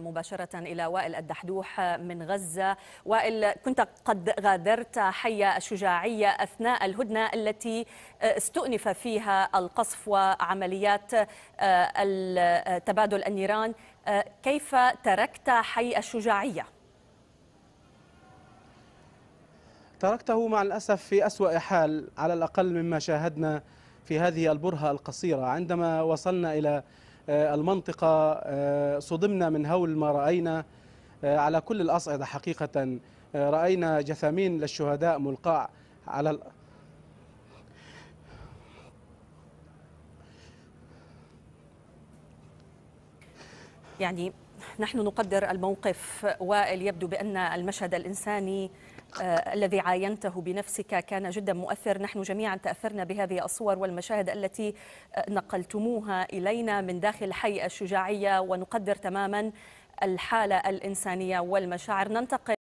مباشرة إلى وائل الدحدوح من غزة. وائل، كنت قد غادرت حي الشجاعية أثناء الهدنة التي استؤنف فيها القصف وعمليات تبادل النيران. كيف تركت حي الشجاعية؟ تركته مع الأسف في أسوأ حال على الأقل مما شاهدنا في هذه البرهة القصيرة. عندما وصلنا إلى المنطقة صدمنا من هول ما رأينا على كل الأصعدة. حقيقة رأينا جثامين للشهداء ملقاة على يعني نحن نقدر الموقف وائل. يبدو بأن المشهد الإنساني الذي عاينته بنفسك كان جدا مؤثر. نحن جميعا تأثرنا بهذه الصور والمشاهد التي نقلتموها إلينا من داخل حي الشجاعية، ونقدر تماما الحالة الإنسانية والمشاعر. ننتقل